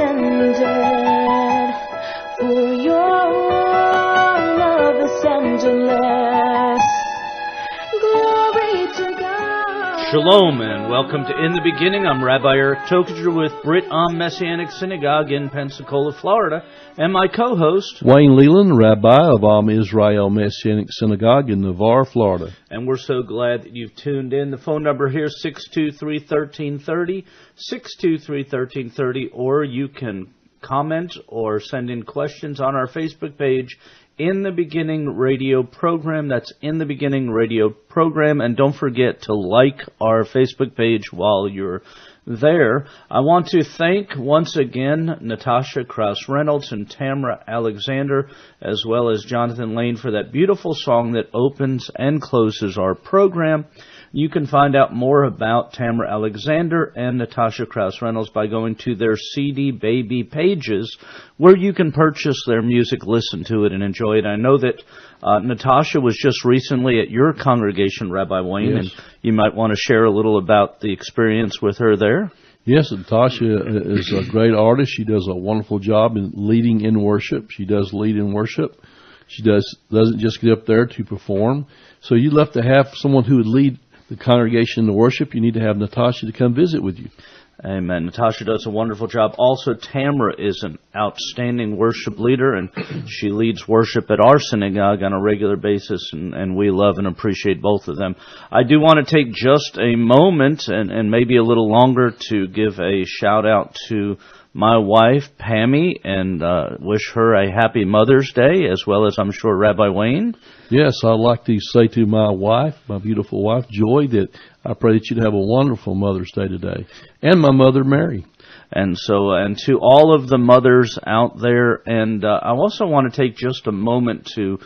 descended, for your love is endless. Glory to God. Shalom and welcome to In the Beginning. I'm Rabbi Eric Tokajer with Brit Am Messianic Synagogue in Pensacola, Florida, and my co-host Wayne Leland, Rabbi of Am Israel Messianic Synagogue in Navarre, Florida. And we're so glad that you've tuned in. The phone number here is 623-1330, 623-1330, or you can comment or send in questions on our Facebook page, In the Beginning Radio Program. That's In the Beginning Radio Program. And don't forget to like our Facebook page while you're there. I want to thank once again Natasha Krause-Reynolds and Tamara Alexander, as well as Jonathan Lane, for that beautiful song that opens and closes our program. You can find out more about Tamara Alexander and Natasha Krause-Reynolds by going to their CD Baby pages, where you can purchase their music, listen to it, and enjoy it. I know that Natasha was just recently at your congregation, Rabbi Wayne, Yes. and you might want to share a little about the experience with her there. Yes, Natasha is a great artist. She does a wonderful job in leading in worship. She does lead in worship. She doesn't just get up there to perform. So you'd love to have someone who would lead the congregation in the worship. You need to have Natasha to come visit with you. Amen. Natasha does a wonderful job. Also, Tamara is an outstanding worship leader, and she leads worship at our synagogue on a regular basis, and we love and appreciate both of them. I do want to take just a moment, and maybe a little longer, to give a shout-out to my wife, Pammy, and wish her a happy Mother's Day, as well as, I'm sure, Rabbi Wayne. Yes, I'd like to say to my wife, my beautiful wife, Joy, that I pray that you'd have a wonderful Mother's Day today. And my mother, Mary. And so, and to all of the mothers out there, and I also want to take just a moment to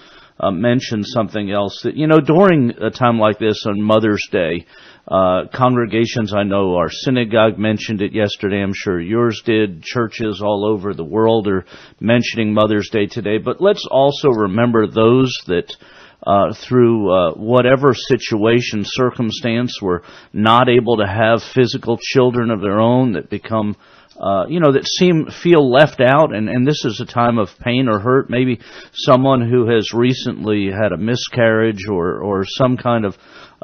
mention something else. That, during a time like this on Mother's Day, congregations, I know our synagogue mentioned it yesterday, I'm sure yours did, churches all over the world are mentioning Mother's Day today, but let's also remember those that through whatever situation, circumstance, were not able to have physical children of their own, that become that feel left out, and this is a time of pain or hurt. Maybe someone who has recently had a miscarriage or some kind of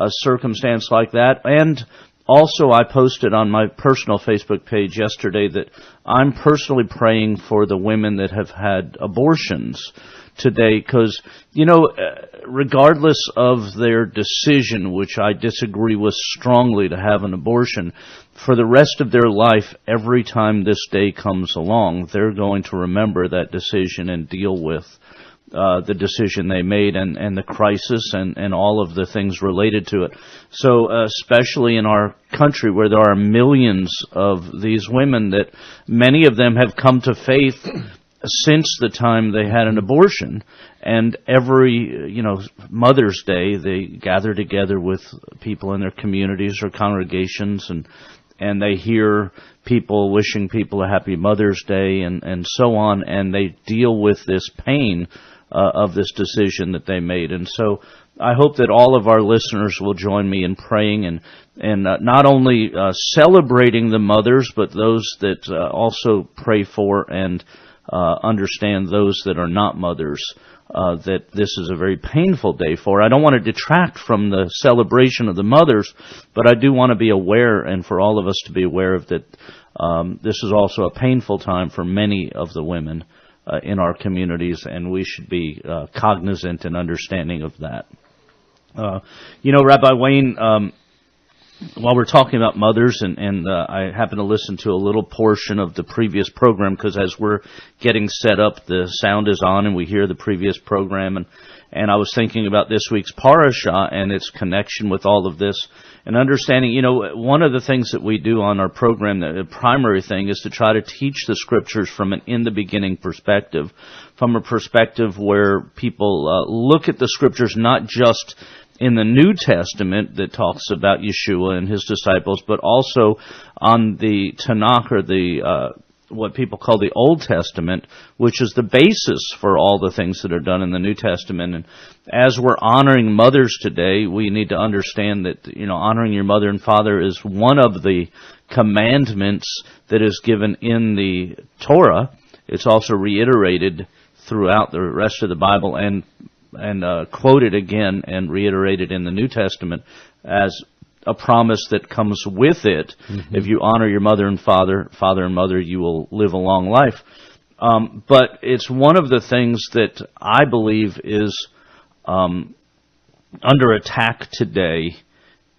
circumstance like that. And also, I posted on my personal Facebook page yesterday that I'm personally praying for the women that have had abortions today, because, regardless of their decision, which I disagree with strongly, to have an abortion, for the rest of their life, every time this day comes along, they're going to remember that decision and deal with the decision they made and the crisis and all of the things related to it. So especially in our country, where there are millions of these women, that many of them have come to faith since the time they had an abortion, and every Mother's Day they gather together with people in their communities or congregations, and they hear people wishing people a happy Mother's Day and so on, and they deal with this pain of this decision that they made. And so I hope that all of our listeners will join me in praying and not only celebrating the mothers, but those that also pray for and understand those that are not mothers, that this is a very painful day for. I don't want to detract from the celebration of the mothers, but I do want to be aware, and for all of us to be aware of that, this is also a painful time for many of the women in our communities, and we should be cognizant and understanding of that. Rabbi Wayne, while we're talking about mothers, and I happen to listen to a little portion of the previous program, because as we're getting set up, the sound is on and we hear the previous program, and I was thinking about this week's parasha and its connection with all of this, and understanding, one of the things that we do on our program, the primary thing, is to try to teach the scriptures from an in-the-beginning perspective, from a perspective where people look at the scriptures not just in the New Testament that talks about Yeshua and his disciples, but also on the Tanakh, or the what people call the Old Testament, which is the basis for all the things that are done in the New Testament. And as we're honoring mothers today, we need to understand that, honoring your mother and father is one of the commandments that is given in the Torah. It's also reiterated throughout the rest of the Bible and quoted again and reiterated in the New Testament as a promise that comes with it. Mm-hmm. If you honor your mother and father and mother, you will live a long life. But it's one of the things that I believe is under attack today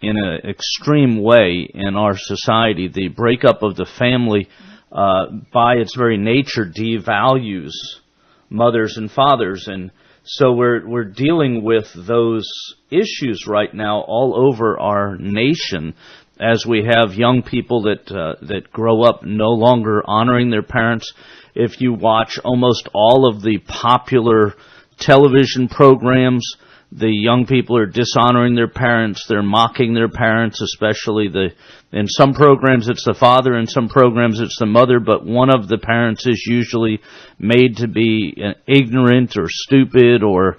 in an extreme way in our society. The breakup of the family, by its very nature, devalues mothers and fathers, and so we're dealing with those issues right now all over our nation, as we have young people that grow up no longer honoring their parents. If you watch almost all of the popular television programs, the young people are dishonoring their parents. They're mocking their parents, especially in some programs it's the father, in some programs it's the mother, but one of the parents is usually made to be ignorant or stupid or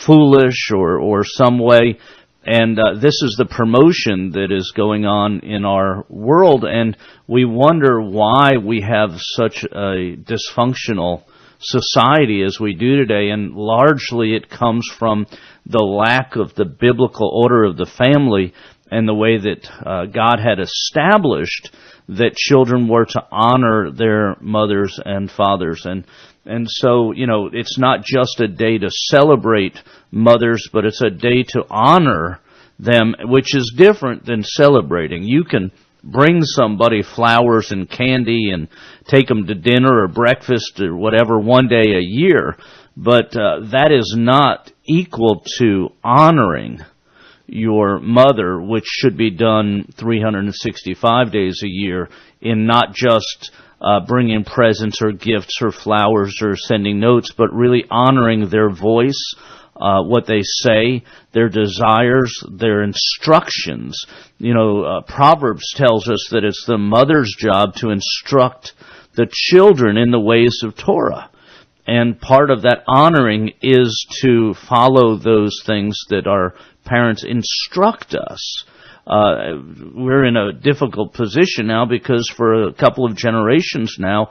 foolish or some way. And this is the promotion that is going on in our world, and we wonder why we have such a dysfunctional society as we do today, and largely it comes from the lack of the biblical order of the family and the way that God had established that children were to honor their mothers and fathers. And so, it's not just a day to celebrate mothers, but it's a day to honor them, which is different than celebrating. You can bring somebody flowers and candy and take them to dinner or breakfast or whatever one day a year, but that is not equal to honoring your mother, which should be done 365 days a year, in not just bringing presents or gifts or flowers or sending notes, but really honoring their voice, what they say, their desires, their instructions. Proverbs tells us that it's the mother's job to instruct the children in the ways of Torah. And part of that honoring is to follow those things that our parents instruct us. We're in a difficult position now because for a couple of generations now,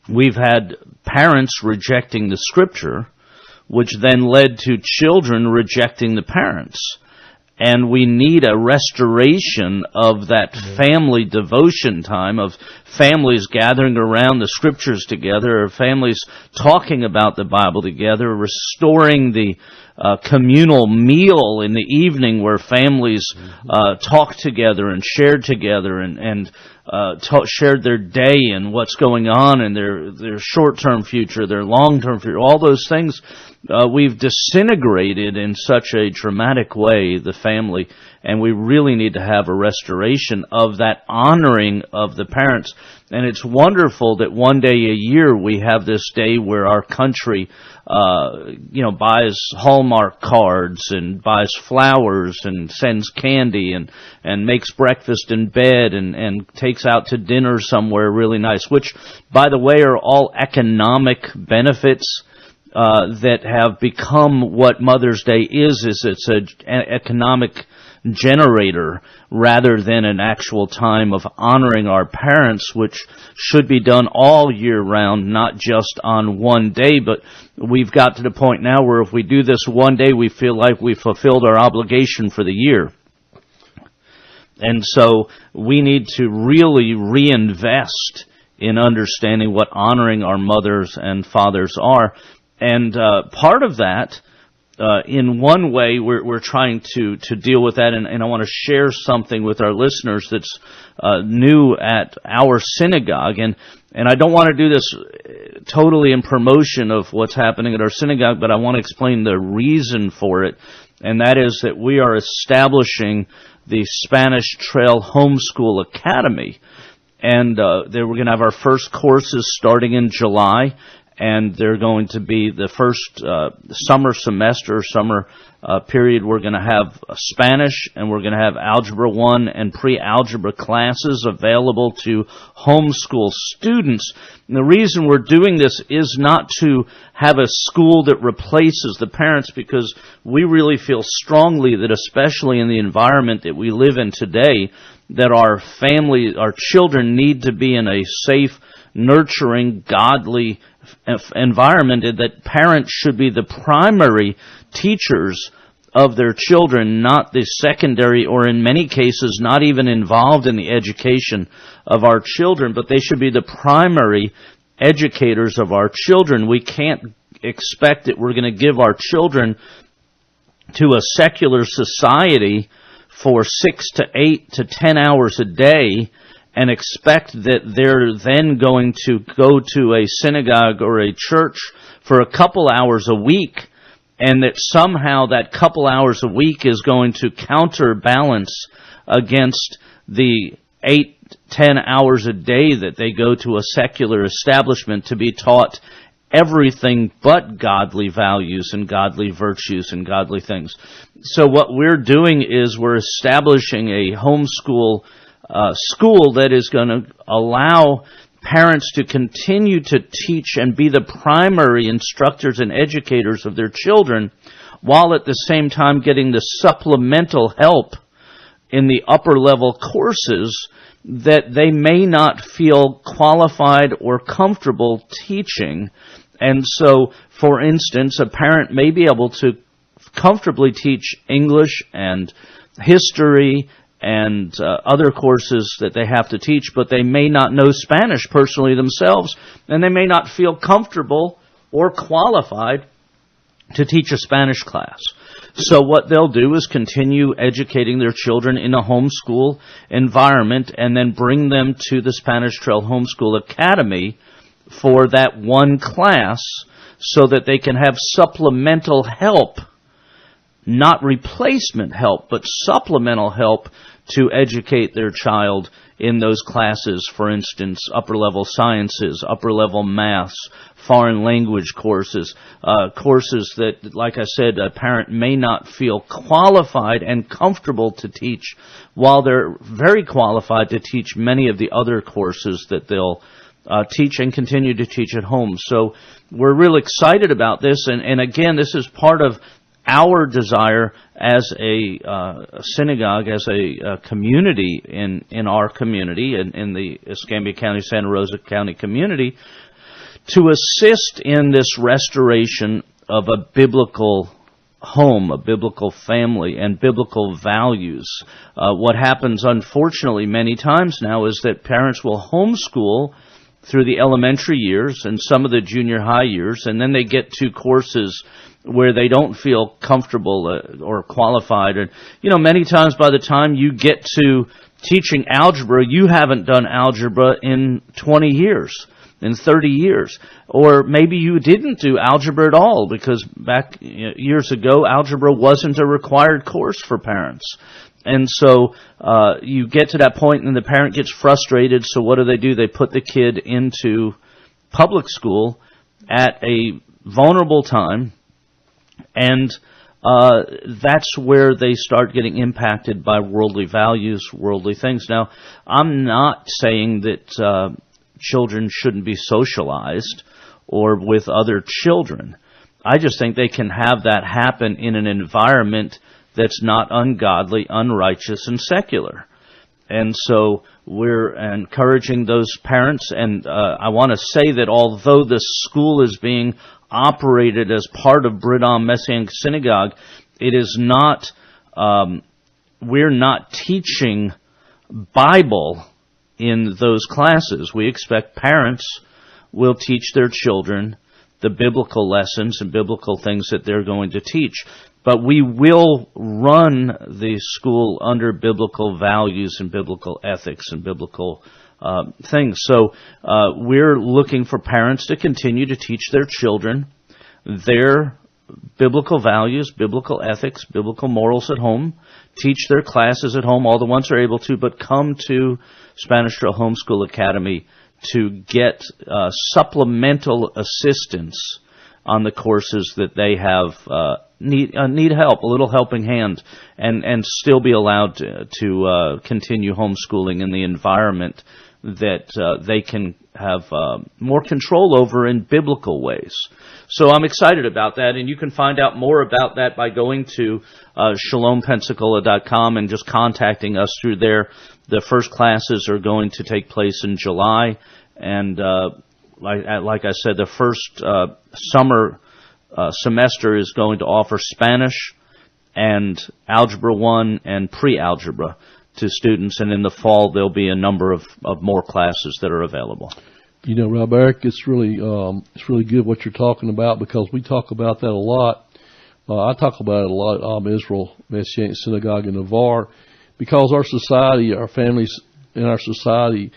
we've had parents rejecting the Scripture, which then led to children rejecting the parents. And we need a restoration of that family devotion time, of families gathering around the Scriptures together, or families talking about the Bible together, restoring the communal meal in the evening where families talk together and shared together and shared their day and what's going on in their short-term future, their long-term future, all those things. We've disintegrated in such a dramatic way, the family, and we really need to have a restoration of that honoring of the parents. And it's wonderful that one day a year we have this day where our country, buys Hallmark cards and buys flowers and sends candy and makes breakfast in bed and takes out to dinner somewhere really nice, which, by the way, are all economic benefits that have become what Mother's Day is it's an economic generator rather than an actual time of honoring our parents, which should be done all year round, not just on one day. But we've got to the point now where if we do this one day, we feel like we fulfilled our obligation for the year. And so we need to really reinvest in understanding what honoring our mothers and fathers are. And part of that, in one way, we're trying to deal with that, and I want to share something with our listeners that's new at our synagogue. And I don't want to do this totally in promotion of what's happening at our synagogue, but I want to explain the reason for it, and that is that we are establishing the Spanish Trail Homeschool Academy. And we're going to have our first courses starting in July. and they're going to be the first summer period. We're going to have Spanish, and we're going to have Algebra 1 and pre-algebra classes available to homeschool students. And the reason we're doing this is not to have a school that replaces the parents, because we really feel strongly that, especially in the environment that we live in today, that our children need to be in a safe, nurturing, godly environment, and that parents should be the primary teachers of their children, not the secondary, or in many cases not even involved in the education of our children, but they should be the primary educators of our children. We can't expect that we're going to give our children to a secular society for 6 to 8 to 10 hours a day and expect that they're then going to go to a synagogue or a church for a couple hours a week, and that somehow that couple hours a week is going to counterbalance against the 8-10 hours a day that they go to a secular establishment to be taught everything but godly values and godly virtues and godly things. So what we're doing is we're establishing a homeschool school that is going to allow parents to continue to teach and be the primary instructors and educators of their children, while at the same time getting the supplemental help in the upper level courses that they may not feel qualified or comfortable teaching. And so, for instance, a parent may be able to comfortably teach English and history and other courses that they have to teach, but they may not know Spanish personally themselves, and they may not feel comfortable or qualified to teach a Spanish class. So what they'll do is continue educating their children in a homeschool environment, and then bring them to the Spanish Trail Homeschool Academy for that one class, so that they can have supplemental help, not replacement help, but supplemental help to educate their child in those classes. For instance, upper-level sciences, upper-level maths, foreign language courses, courses that, like I said, a parent may not feel qualified and comfortable to teach, while they're very qualified to teach many of the other courses that they'll teach and continue to teach at home. So we're real excited about this, and again, this is part of our desire as a synagogue, as a community in our community, in the Escambia County, Santa Rosa County community, to assist in this restoration of a biblical home, a biblical family, and biblical values. What happens, unfortunately, many times now is that parents will homeschool through the elementary years and some of the junior high years, and then they get to courses where they don't feel comfortable or qualified. And, many times by the time you get to teaching algebra, you haven't done algebra in 20 years, in 30 years. Or maybe you didn't do algebra at all, because back years ago, algebra wasn't a required course for parents. And so you get to that point and the parent gets frustrated, so what do? They put the kid into public school at a vulnerable time, and that's where they start getting impacted by worldly values, worldly things. Now, I'm not saying that children shouldn't be socialized or with other children. I just think they can have that happen in an environment that's not ungodly, unrighteous, and secular. And so we're encouraging those parents, and I want to say that although the school is being operated as part of Bridom Messianic Synagogue, it is not, we're not teaching Bible in those classes. We expect parents will teach their children the biblical lessons and biblical things that they're going to teach. But we will run the school under biblical values and biblical ethics and biblical things. So we're looking for parents to continue to teach their children their biblical values, biblical ethics, biblical morals at home, teach their classes at home, all the ones they're able to, but come to Spanish Trail Homeschool Academy to get supplemental assistance on the courses that they have need help, a little helping hand, and still be allowed to continue homeschooling in the environment that they can have more control over in biblical ways. So I'm excited about that, and you can find out more about that by going to shalompensacola.com and just contacting us through there. The first classes are going to take place in July, and like I said, the first summer semester is going to offer Spanish and Algebra 1 and pre-algebra to students, and in the fall there'll be a number of more classes that are available. You know, Rob Eric, it's really good what you're talking about, because we talk about that a lot. I talk about it a lot at Am Israel Messianic Synagogue in Navarre, because our society, our families in our society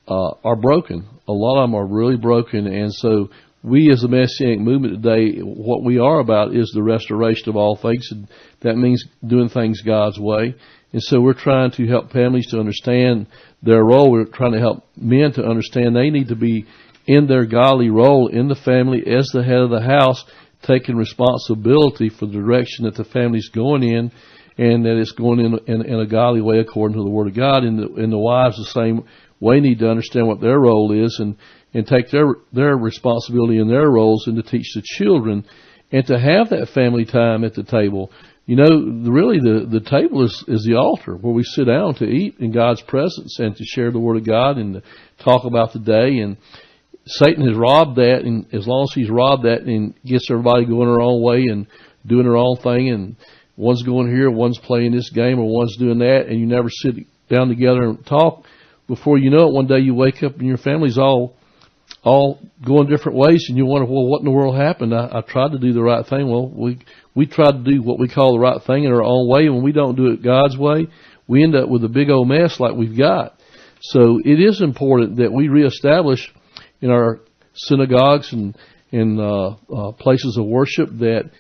are broken. A lot of them are really broken, and so we as the Messianic movement today, what we are about is the restoration of all things, and that means doing things God's way. And so we're trying to help families to understand their role. We're trying to help men to understand they need to be in their godly role in the family as the head of the house, taking responsibility for the direction that the family's going in, and that it's going in a godly way according to the Word of God. And the wives the same way need to understand what their role is, and take their responsibility in their roles, and to teach the children, and to have that family time at the table. You know, really the table is the altar where we sit down to eat in God's presence and to share the Word of God and to talk about the day. And Satan has robbed that, and as long as he's robbed that and gets everybody going their own way and doing their own thing, and one's going here, one's playing this game, or one's doing that, and you never sit down together and talk, before you know it, one day you wake up and your family's all going different ways, and you wonder, well, what in the world happened? I tried to do the right thing. Well, we try to do what we call the right thing in our own way, and when we don't do it God's way, we end up with a big old mess like we've got. So it is important that we reestablish in our synagogues and in places of worship that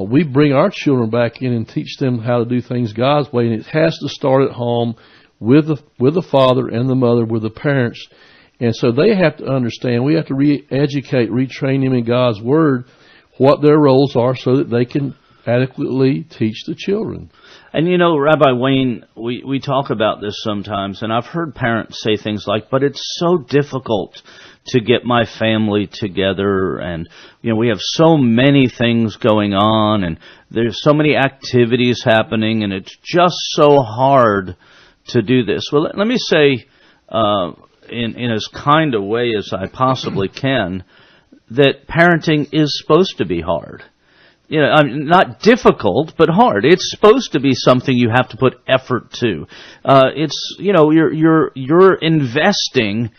we bring our children back in and teach them how to do things God's way, and it has to start at home with the father and the mother, with the parents. And so they have to understand, we have to re-educate, retrain them in God's Word, what their roles are, so that they can adequately teach the children. And you know, Rabbi Wayne, we talk about this sometimes, and I've heard parents say things like, but it's so difficult to get my family together, and you know, we have so many things going on, and there's so many activities happening, and it's just so hard to do this. Well, let me say, in as kind a way as I possibly can, that parenting is supposed to be hard. You know, not difficult, but hard. It's supposed to be something you have to put effort to. It's, you know, you're investing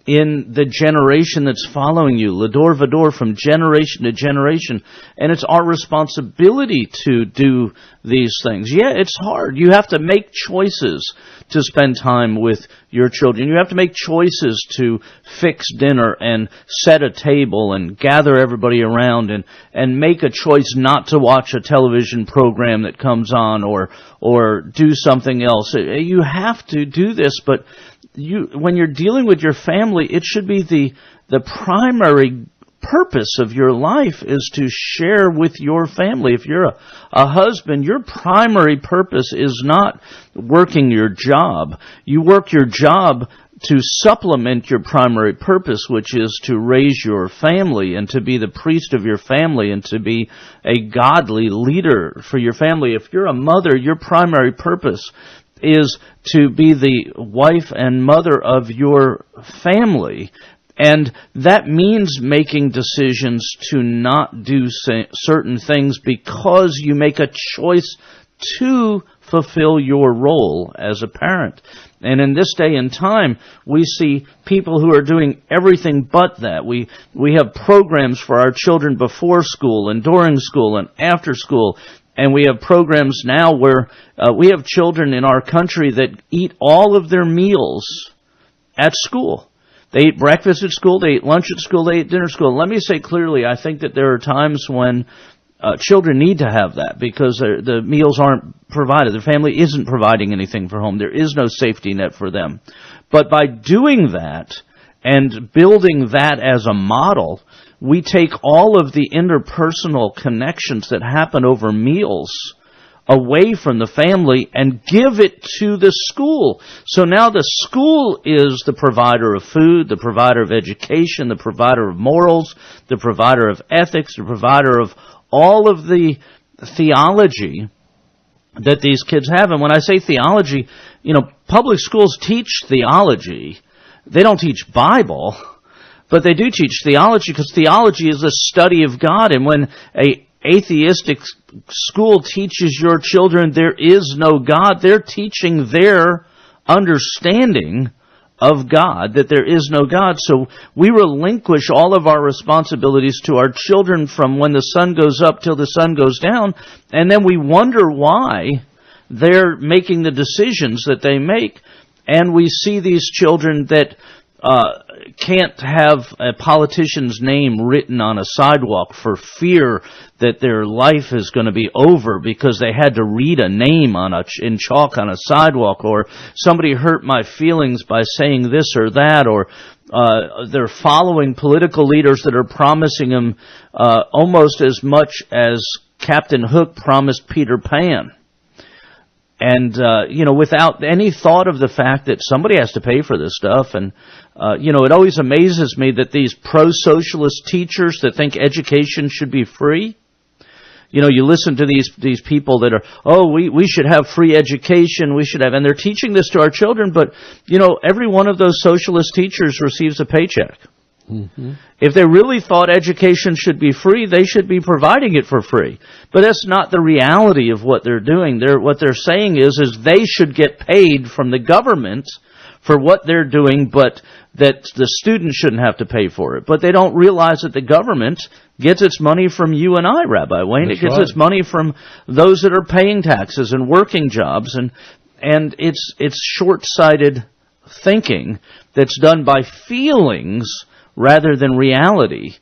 in the generation that's following you, Lador Vador, from generation to generation. And it's our responsibility to do these things. Yeah, it's hard. You have to make choices to spend time with your children. You have to make choices to fix dinner and set a table and gather everybody around and make a choice not to watch a television program that comes on or do something else. You have to do this, but when you're dealing with your family, it should be the primary purpose of your life is to share with your family. If you're a husband, your primary purpose is not working your job. You work your job to supplement your primary purpose, which is to raise your family and to be the priest of your family and to be a godly leader for your family. If you're a mother, your primary purpose is to be the wife and mother of your family. And that means making decisions to not do certain things because you make a choice to fulfill your role as a parent. And in this day and time, we see people who are doing everything but that. We have programs for our children before school and during school and after school. And we have programs now where we have children in our country that eat all of their meals at school. They eat breakfast at school, they eat lunch at school, they eat dinner at school. Let me say clearly, I think that there are times when children need to have that because the meals aren't provided. Their family isn't providing anything for home. There is no safety net for them. But by doing that, And building that as a model, we take all of the interpersonal connections that happen over meals away from the family and give it to the school. So now the school is the provider of food, the provider of education, the provider of morals, the provider of ethics, the provider of all of the theology that these kids have. And when I say theology, public schools teach theology. They don't teach Bible, but they do teach theology, because theology is the study of God. And when a atheistic school teaches your children there is no God, they're teaching their understanding of God, that there is no God. So we relinquish all of our responsibilities to our children from when the sun goes up till the sun goes down, and then we wonder why they're making the decisions that they make. And we see these children that can't have a politician's name written on a sidewalk for fear that their life is going to be over because they had to read a name in chalk on a sidewalk, or somebody hurt my feelings by saying this or that, or they're following political leaders that are promising them almost as much as Captain Hook promised Peter Pan. And, without any thought of the fact that somebody has to pay for this stuff. And, it always amazes me that these pro-socialist teachers that think education should be free, you listen to these people that are, we should have free education, and they're teaching this to our children, but, every one of those socialist teachers receives a paycheck. Mm-hmm. If they really thought education should be free, they should be providing it for free. But that's not the reality of what they're doing. What they're saying is they should get paid from the government for what they're doing, but that the student shouldn't have to pay for it. But they don't realize that the government gets its money from you and I, Rabbi Wayne. That's it gets its money from those that are paying taxes and working jobs, and it's short-sighted thinking that's done by feelings rather than reality.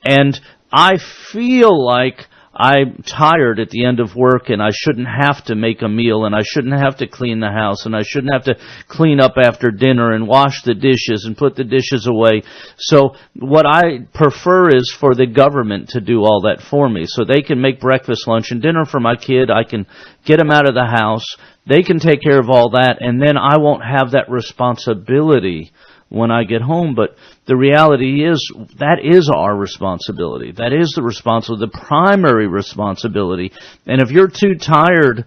And I feel like I'm tired at the end of work, and I shouldn't have to make a meal, and I shouldn't have to clean the house, and I shouldn't have to clean up after dinner and wash the dishes and put the dishes away. So what I prefer is for the government to do all that for me, so they can make breakfast, lunch, and dinner for my kid. I can get him out of the house. They can take care of all that, and then I won't have that responsibility when I get home. But the reality is that is our responsibility. That is the primary responsibility. And if you're too tired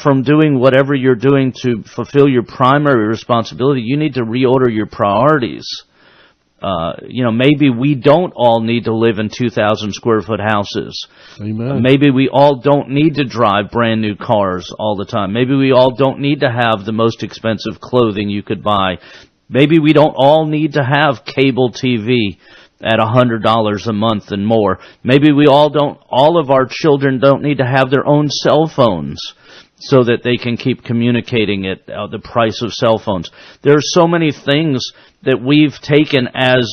from doing whatever you're doing to fulfill your primary responsibility, you need to reorder your priorities. Maybe we don't all need to live in 2,000 square foot houses. Amen. Maybe we all don't need to drive brand new cars all the time. Maybe we all don't need to have the most expensive clothing you could buy. Maybe we don't all need to have cable TV at $100 a month and more. Maybe all of our children don't need to have their own cell phones so that they can keep communicating at the price of cell phones. There are so many things that we've taken as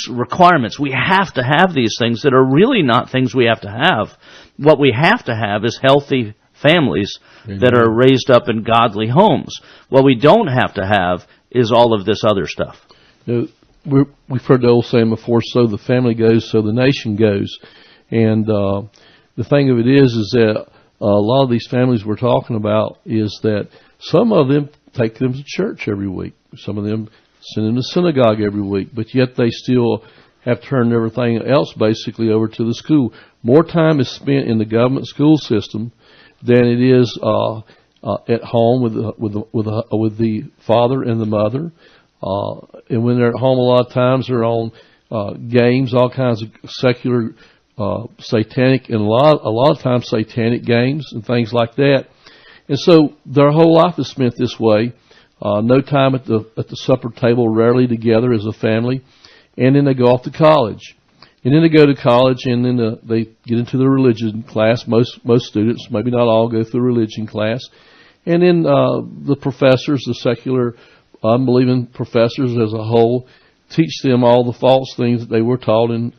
requirements. We have to have these things that are really not things we have to have. What we have to have is healthy families that are raised up in godly homes. What we don't have to have is all of this other stuff. We've heard the old saying before, so the family goes, so the nation goes. And the thing of it is that a lot of these families we're talking about is that some of them take them to church every week. Some of them send them to synagogue every week, but yet they still have turned everything else basically over to the school. More time is spent in the government school system than it is at home with the father and the mother. And when they're at home, a lot of times they're on games, all kinds of secular, satanic, and a lot of times satanic games and things like that. And so their whole life is spent this way. No time at the supper table, rarely together as a family. And then they go off to college. And then they go to college, and then they get into the religion class. Most students, maybe not all, go through religion class. And then the professors, the secular, unbelieving professors as a whole, teach them all the false things that they were taught in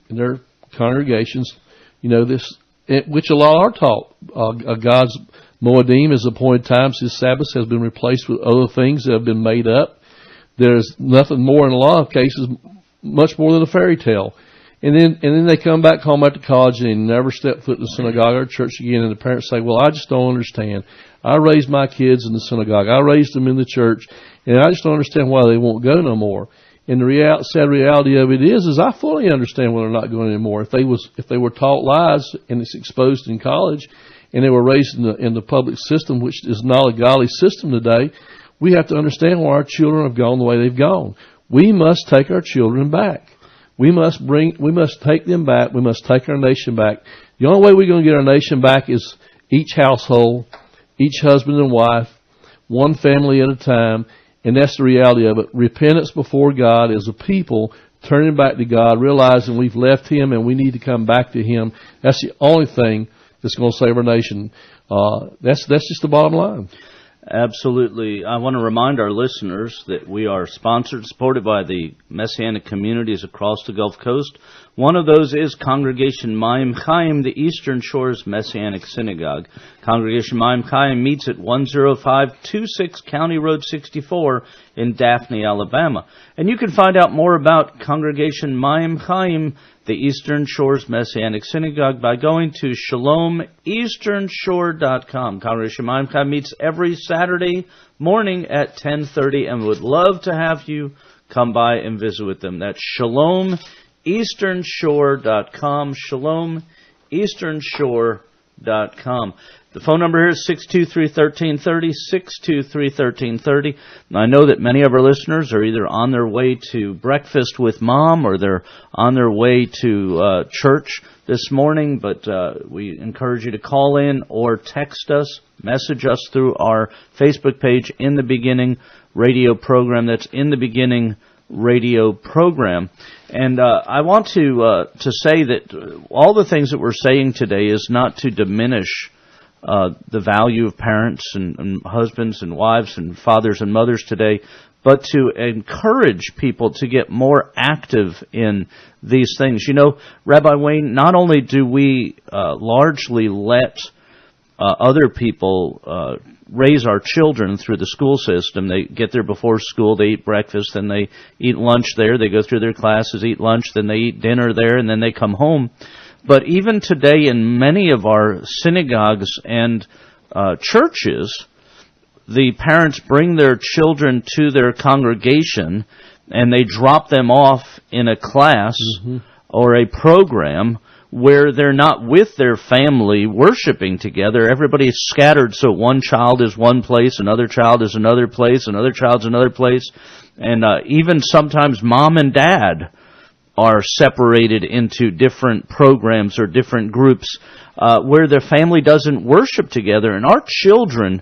their congregations. Which a lot are taught. God's Moedim is appointed times. His Sabbath has been replaced with other things that have been made up. There's nothing more in a lot of cases, much more than a fairy tale. And then they come back home after college and they never step foot in the synagogue or church again. And the parents say, well, I just don't understand. I raised my kids in the synagogue. I raised them in the church. And I just don't understand why they won't go no more. And the sad reality of it is I fully understand why they're not going anymore. If they were taught lies and it's exposed in college and they were raised in the public system, which is not a godly system today, we have to understand why our children have gone the way they've gone. We must take our children back. We must take them back. We must take our nation back. The only way we're going to get our nation back is each household, each husband and wife, one family at a time, and that's the reality of it. Repentance before God as a people, turning back to God, realizing we've left Him and we need to come back to Him. That's the only thing that's going to save our nation. That's just the bottom line. Absolutely. I want to remind our listeners that we are sponsored, supported by the Messianic communities across the Gulf Coast. One of those is Congregation Maim Chaim, the Eastern Shores Messianic Synagogue. Congregation Maim Chaim meets at 10526 County Road 64 in Daphne, Alabama. And you can find out more about Congregation Maim Chaim, the Eastern Shores Messianic Synagogue, by going to shalomeasternshore.com. Congregation Maim Chaim meets every Saturday morning at 10:30 and would love to have you come by and visit with them. That's shalomeasternshore.com, shalomeasternshore.com. The phone number here is 623-1330, 623-1330. I know that many of our listeners are either on their way to breakfast with Mom or they're on their way to church this morning, but we encourage you to call in or text us, message us through our Facebook page, In the Beginning radio program. That's In the Beginning radio program. And I want to say that all the things that we're saying today is not to diminish the value of parents and husbands and wives and fathers and mothers today, but to encourage people to get more active in these things. You know, Rabbi Wayne, not only do we largely let other people raise our children through the school system. They get there before school, they eat breakfast, then they eat lunch there, they go through their classes, eat lunch, then they eat dinner there, and then they come home. But even today in many of our synagogues and churches, the parents bring their children to their congregation and they drop them off in a class or a program where they're not with their family worshiping together. Everybody's scattered, so one child is one place, another child is another place, another child's another place, and even sometimes mom and dad are separated into different programs or different groups where their family doesn't worship together. And our children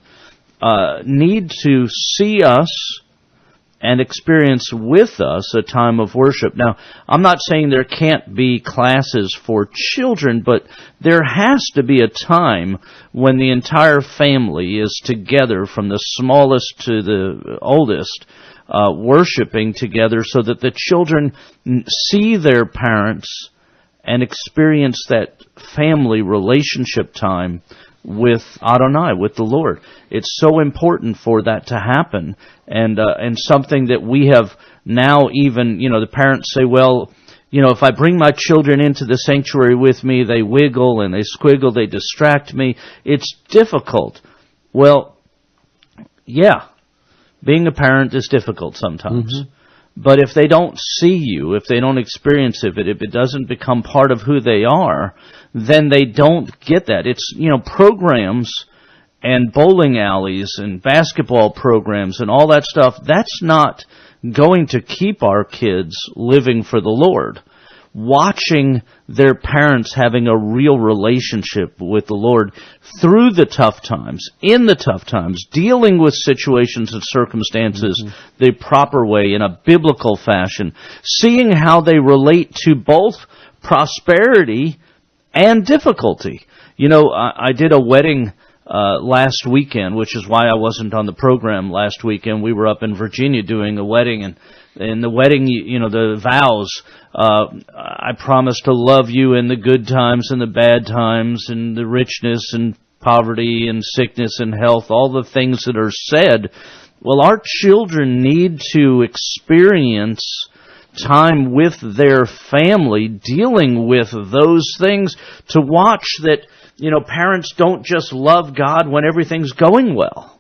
need to see us and experience with us a time of worship. Now, I'm not saying there can't be classes for children, but there has to be a time when the entire family is together, from the smallest to the oldest, worshiping together, so that the children see their parents and experience that family relationship time with Adonai, with the Lord. It's so important for that to happen, and something that we have now even, the parents say, well, if I bring my children into the sanctuary with me, they wiggle and they squiggle, they distract me. It's difficult. Well, yeah, being a parent is difficult sometimes. But if they don't see you, if they don't experience it, if it doesn't become part of who they are, then they don't get that. It's, programs and bowling alleys and basketball programs and all that stuff, that's not going to keep our kids living for the Lord. Watching their parents having a real relationship with the Lord through the tough times, in the tough times, dealing with situations and circumstances the proper way, in a biblical fashion, seeing how they relate to both prosperity and difficulty. I did a wedding last weekend, which is why I wasn't on the program last weekend. We were up in Virginia doing a wedding, and in the wedding, the vows, I promise to love you in the good times and the bad times, and the richness and poverty and sickness and health, all the things that are said. Well, our children need to experience time with their family, dealing with those things, to watch that, parents don't just love God when everything's going well.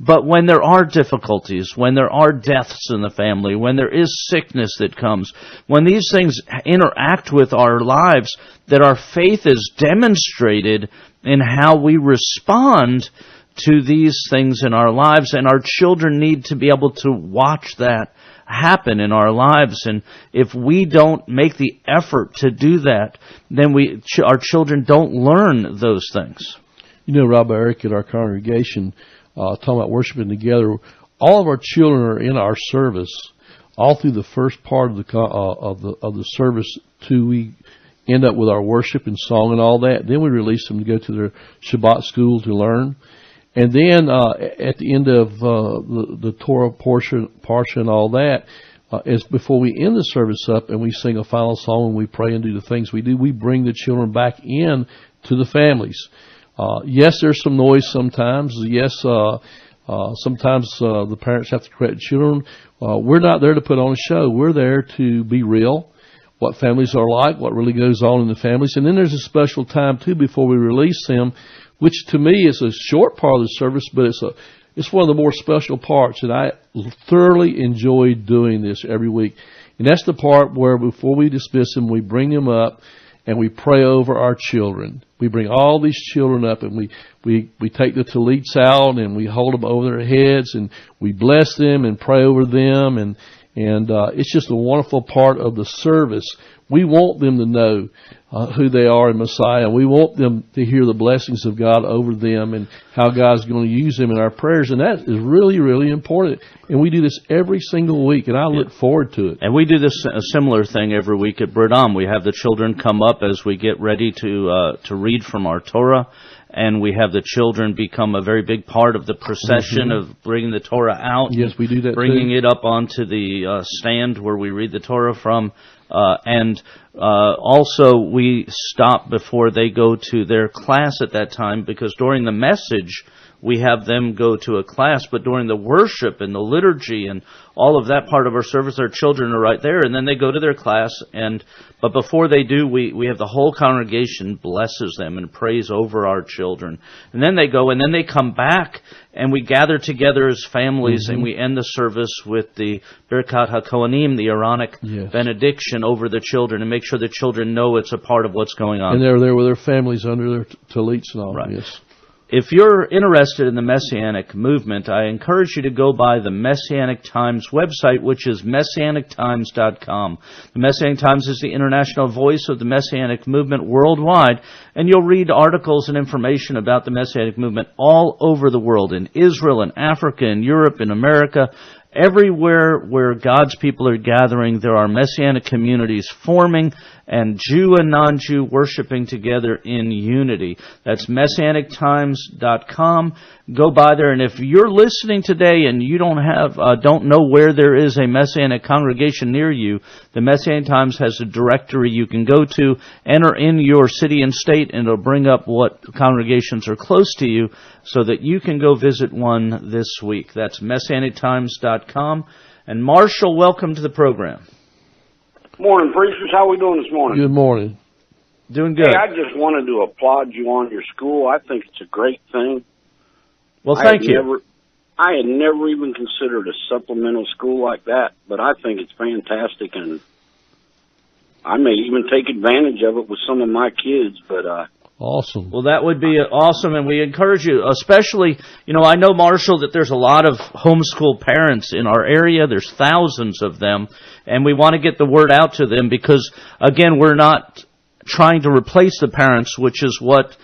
But when there are difficulties, when there are deaths in the family, when there is sickness that comes, when these things interact with our lives, that our faith is demonstrated in how we respond to these things in our lives. And our children need to be able to watch that happen in our lives. And if we don't make the effort to do that, then our children don't learn those things. Rob, Eric, at our congregation, talking about worshiping together, all of our children are in our service all through the first part of the service till we end up with our worship and song and all that. Then we release them to go to their Shabbat school to learn. And then at the end of the Torah portion and all that, is before we end the service up and we sing a final song and we pray and do the things we do, we bring the children back in to the families. Yes, there's some noise sometimes. Yes, sometimes the parents have to correct the children. We're not there to put on a show. We're there to be real, what families are like, what really goes on in the families. And then there's a special time, too, before we release them, which to me is a short part of the service, but it's one of the more special parts. And I thoroughly enjoy doing this every week. And that's the part where before we dismiss them, we bring them up and we pray over our children. We bring all these children up and we take the tallits out and we hold them over their heads and we bless them and pray over them. And it's just a wonderful part of the service. We want them to know who they are in Messiah. We want them to hear the blessings of God over them and how God's going to use them in our prayers. And that is really, really important. And we do this every single week, and I look forward to it. And we do this a similar thing every week at Bradam. We have the children come up as we get ready to read from our Torah. And we have the children become a very big part of the procession of bringing the Torah out. Yes, we do that bringing it up onto the stand where we read the Torah from. And also we stop before they go to their class at that time, because during the message we have them go to a class, but during the worship and the liturgy and all of that part of our service, our children are right there, and then they go to their class. But before they do, we have the whole congregation blesses them and prays over our children. And then they go, and then they come back, and we gather together as families, and we end the service with the Birkat HaKohanim, the Aaronic benediction over the children, and make sure the children know it's a part of what's going on. And they're there with their families under their tallits and all. Right. Yes. If you're interested in the Messianic movement, I encourage you to go by the Messianic Times website, which is MessianicTimes.com. The Messianic Times is the international voice of the Messianic movement worldwide, and you'll read articles and information about the Messianic movement all over the world, in Israel, in Africa, in Europe, in America. Everywhere where God's people are gathering, there are Messianic communities forming, and Jew and non-Jew worshiping together in unity. That's MessianicTimes.com. Go by there, and if you're listening today and you don't know where there is a Messianic congregation near you, the Messianic Times has a directory you can go to, enter in your city and state, and it'll bring up what congregations are close to you so that you can go visit one this week. That's MessianicTimes.com. And Marshall, welcome to the program. Morning, preachers. How are we doing this morning? Good morning. Doing good. Hey, I just wanted to applaud you on your school. I think it's a great thing. Well, thank you. I had never even considered a supplemental school like that, but I think it's fantastic, and I may even take advantage of it with some of my kids, but awesome. Well, that would be awesome, and we encourage you, especially, I know, Marshall, that there's a lot of homeschool parents in our area. There's thousands of them, and we want to get the word out to them because, again, we're not trying to replace the parents, which is what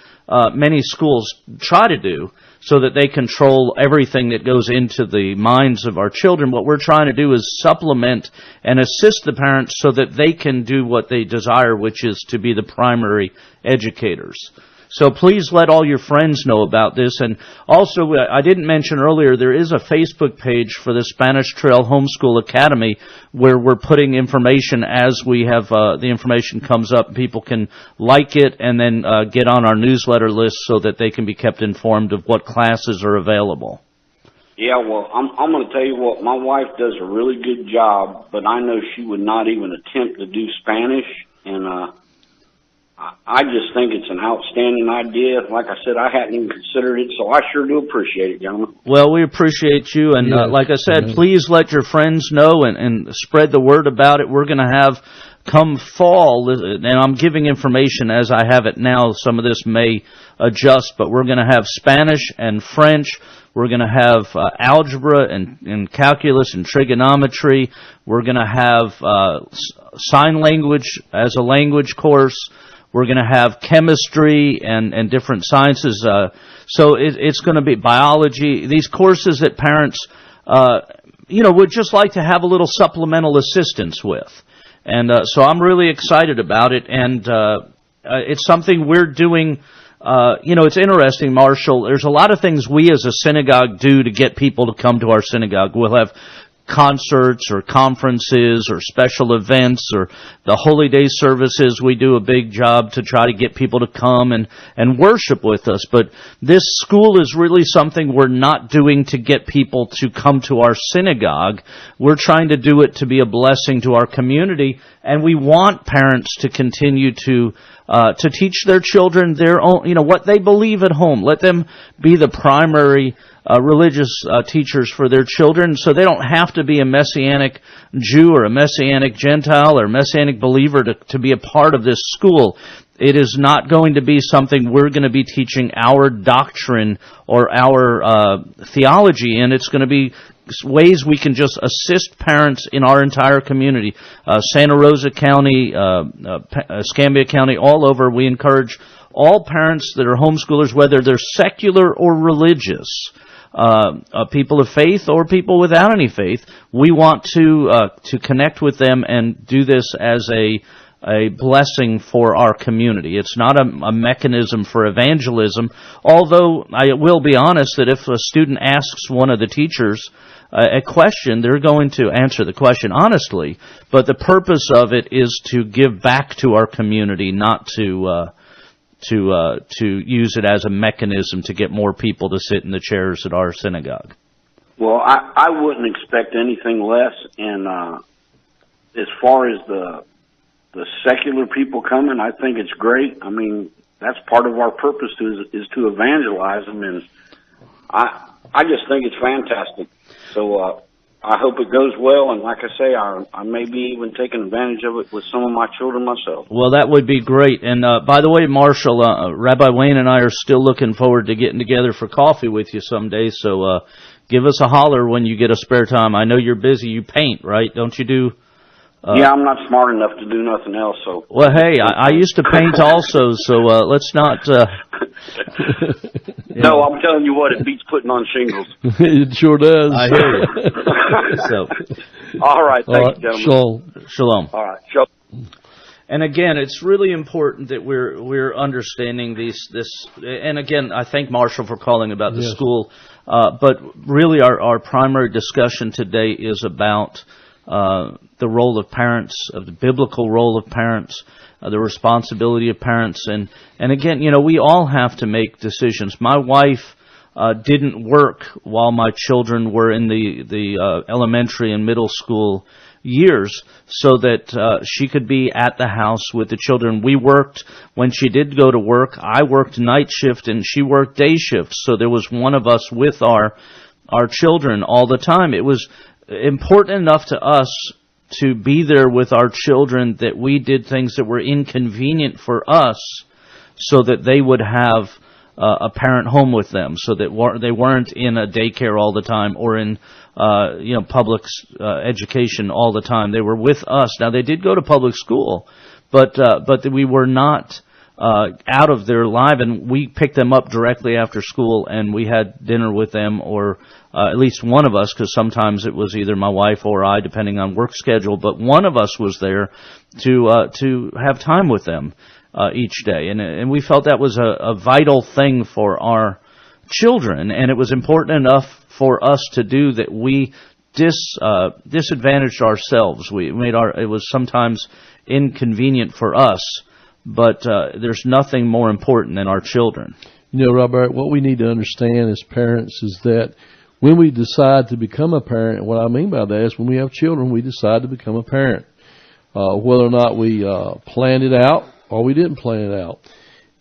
many schools try to do, so that they control everything that goes into the minds of our children. What we're trying to do is supplement and assist the parents so that they can do what they desire, which is to be the primary educators. So please let all your friends know about this. And also, I didn't mention earlier, there is a Facebook page for the Spanish Trail Homeschool Academy where we're putting information as we have the information comes up. People can like it and then get on our newsletter list so that they can be kept informed of what classes are available. Yeah, well, I'm going to tell you what, my wife does a really good job, but I know she would not even attempt to do Spanish, and I just think it's an outstanding idea. Like I said, I hadn't even considered it, so I sure do appreciate it, gentlemen. Well, we appreciate you, and like I said, please let your friends know and spread the word about it. We're going to have, come fall, and I'm giving information as I have it now. Some of this may adjust, but we're going to have Spanish and French. We're going to have algebra and calculus and trigonometry. We're going to have sign language as a language course. We're going to have chemistry and different sciences. So it's going to be biology. These courses that parents, would just like to have a little supplemental assistance with. And so I'm really excited about it. And it's something we're doing. It's interesting, Marshall. There's a lot of things we as a synagogue do to get people to come to our synagogue. We'll have concerts or conferences or special events or the Holy Day services. We do a big job to try to get people to come and worship with us. But this school is really something we're not doing to get people to come to our synagogue. We're trying to do it to be a blessing to our community, and we want parents to continue to teach their children their own, what they believe at home. Let them be the primary religious teachers for their children, so they don't have to be a Messianic Jew or a Messianic Gentile or Messianic believer to be a part of this school. It is not going to be something we're going to be teaching our doctrine or our theology in. It's going to be ways we can just assist parents in our entire community. Santa Rosa County, Escambia County, all over, we encourage all parents that are homeschoolers, whether they're secular or religious, people of faith or people without any faith. We want to connect with them and do this as a blessing for our community. It's not a mechanism for evangelism, although I will be honest that if a student asks one of the teachers a question, they're going to answer the question honestly, but the purpose of it is to give back to our community, not to use it as a mechanism to get more people to sit in the chairs at our synagogue. Well, I wouldn't expect anything less, and as far as the secular people coming, I think it's great. I mean, that's part of our purpose is to evangelize them, and I just think it's fantastic. So I hope it goes well, and like I say, I may be even taking advantage of it with some of my children myself. Well, that would be great. And by the way, Marshall, Rabbi Wayne and I are still looking forward to getting together for coffee with you someday, so give us a holler when you get a spare time. I know you're busy. You paint, right? Don't you do... yeah, I'm not smart enough to do nothing else, so... Well, hey, I used to paint also, so let's not... No, I'm telling you what, it beats putting on shingles. It sure does. I hear you. So, all right, thank you, gentlemen. Shalom. All right, shalom. And again, it's really important that we're understanding this. And again, I thank Marshall for calling about the school. But really, our primary discussion today is about the role of parents, of the biblical role of parents, the responsibility of parents, and again, we all have to make decisions. My wife didn't work while my children were in the elementary and middle school years, so that she could be at the house with the children. We worked when she did go to work. I worked night shift and she worked day shift, so there was one of us with our children all the time. It was important enough to us to be there with our children that we did things that were inconvenient for us so that they would have a parent home with them, so that they weren't in a daycare all the time or in public education all the time. They were with us. Now, they did go to public school, but we were not out of their life, and we picked them up directly after school, and we had dinner with them, or at least one of us, because sometimes it was either my wife or I, depending on work schedule, but one of us was there to have time with them each day, and we felt that was a vital thing for our children, and it was important enough for us to do that we disadvantaged ourselves. It was sometimes inconvenient for us, but there's nothing more important than our children. Robert, what we need to understand as parents is that when we decide to become a parent, and what I mean by that is when we have children, we decide to become a parent. Whether or not we planned it out or we didn't plan it out.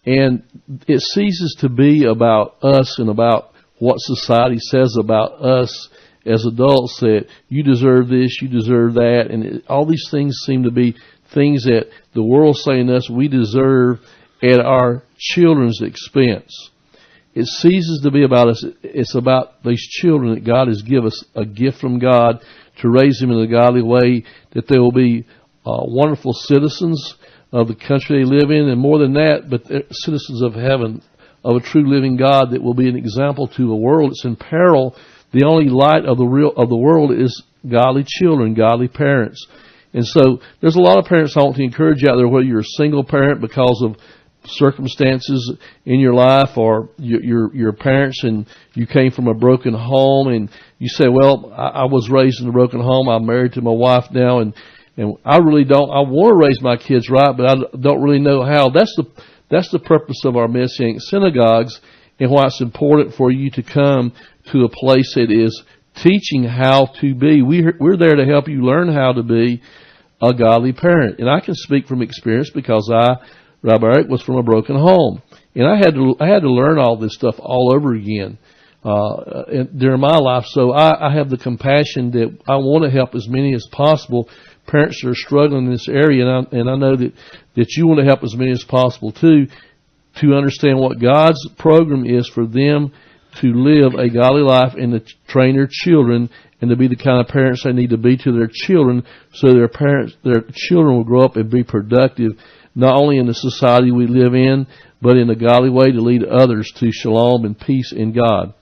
And it ceases to be about us and about what society says about us as adults, that you deserve this, you deserve that, and all these things seem to be things that the world's saying to us we deserve at our children's expense. It ceases to be about us. It's about these children that God has given us, a gift from God to raise them in a godly way, that they will be wonderful citizens of the country they live in, and more than that, but citizens of heaven, of a true living God that will be an example to the world. It's in peril. The only light of the world is godly children, godly parents. And so there's a lot of parents I want to encourage you out there, whether you're a single parent because of circumstances in your life, or your parents and you came from a broken home and you say, well, I was raised in a broken home. I'm married to my wife now, and I really don't. I want to raise my kids right, but I don't really know how. That's the purpose of our Messianic synagogues, and why it's important for you to come to a place that is teaching how to be. We're there to help you learn how to be a godly parent. And I can speak from experience because Rabbi Eric, was from a broken home, and I had to learn all this stuff all over again during my life. So I have the compassion that I want to help as many as possible. Parents that are struggling in this area, and I know that you want to help as many as possible too, to understand what God's program is for them to live a godly life and to train their children and to be the kind of parents they need to be to their children, so their children will grow up and be productive, not only in the society we live in, but in a godly way to lead others to shalom and peace in God.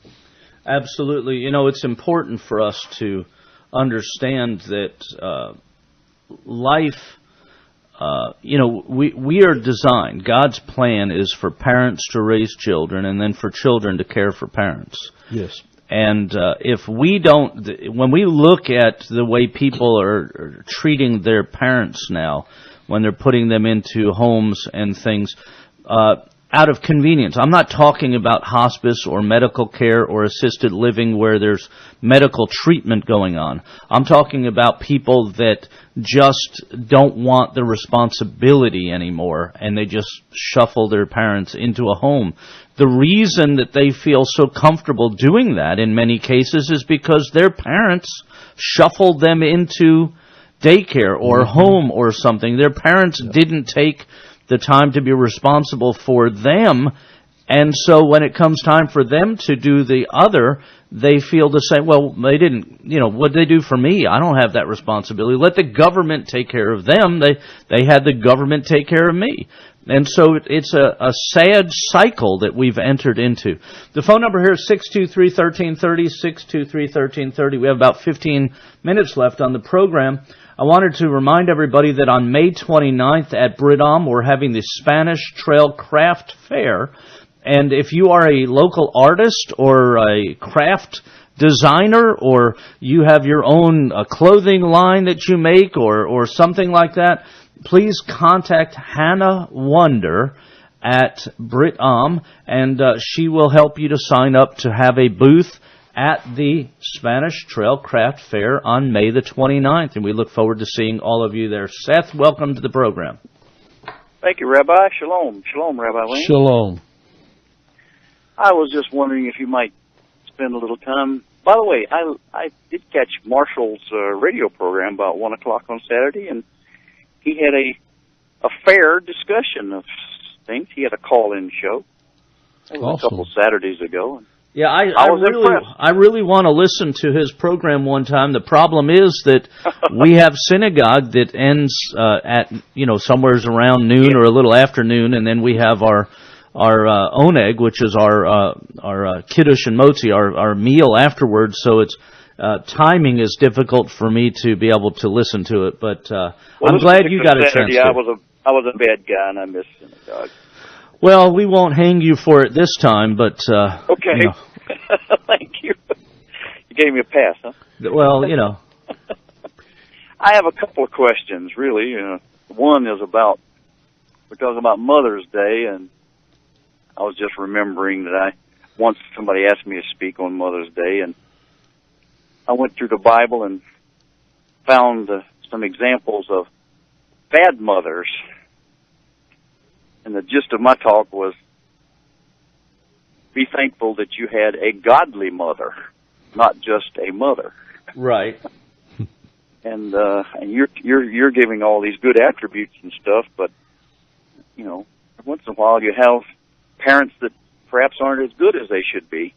Absolutely. You know, it's important for us to understand that life, we are designed. God's plan is for parents to raise children and then for children to care for parents. Yes. And if we don't, when we look at the way people are treating their parents now, when they're putting them into homes and things, out of convenience. I'm not talking about hospice or medical care or assisted living where there's medical treatment going on. I'm talking about people that just don't want the responsibility anymore, and they just shuffle their parents into a home. The reason that they feel so comfortable doing that in many cases is because their parents shuffled them into daycare or home or something. Their parents didn't take the time to be responsible for them, and so when it comes time for them to do the other, they feel the same. Well, they didn't, what did they do for me? I don't have that responsibility. Let the government take care of them. They had the government take care of me. And so it's a sad cycle that we've entered into. The phone number here is 623-1330, 623-1330. We have about 15 minutes left on the program. I wanted to remind everybody that on May 29th at Bridom, we're having the Spanish Trail Craft Fair. And if you are a local artist or a craft designer, or you have your own clothing line that you make or something like that, please contact Hannah Wonder at Bridom, and she will help you to sign up to have a booth at the Spanish Trail Craft Fair on May the 29th, and we look forward to seeing all of you there. Seth, welcome to the program. Thank you, Rabbi. Shalom. Shalom, Rabbi Lane. Shalom. I was just wondering if you might spend a little time. By the way, I did catch Marshall's radio program about 1 o'clock on Saturday, and he had a fair discussion of things. He had a call-in show. It was Awesome. a couple Saturdays ago. Yeah, I really want to listen to his program one time. The problem is that we have synagogue that ends at somewhere around noon or a little after noon, and then we have our oneg, which is our kiddush and motzi, our meal afterwards. So it's timing is difficult for me to be able to listen to it. But I'm glad you got a chance to. I was a bad guy and I missed synagogue. Well, we won't hang you for it this time, but... okay. Thank you. You gave me a pass, huh? Well, I have a couple of questions, really. One is we're talking about Mother's Day, and I was just remembering that once somebody asked me to speak on Mother's Day, and I went through the Bible and found some examples of bad mothers. And the gist of my talk was, be thankful that you had a godly mother, not just a mother. Right. And you're giving all these good attributes and stuff, but you know, once in a while you have parents that perhaps aren't as good as they should be.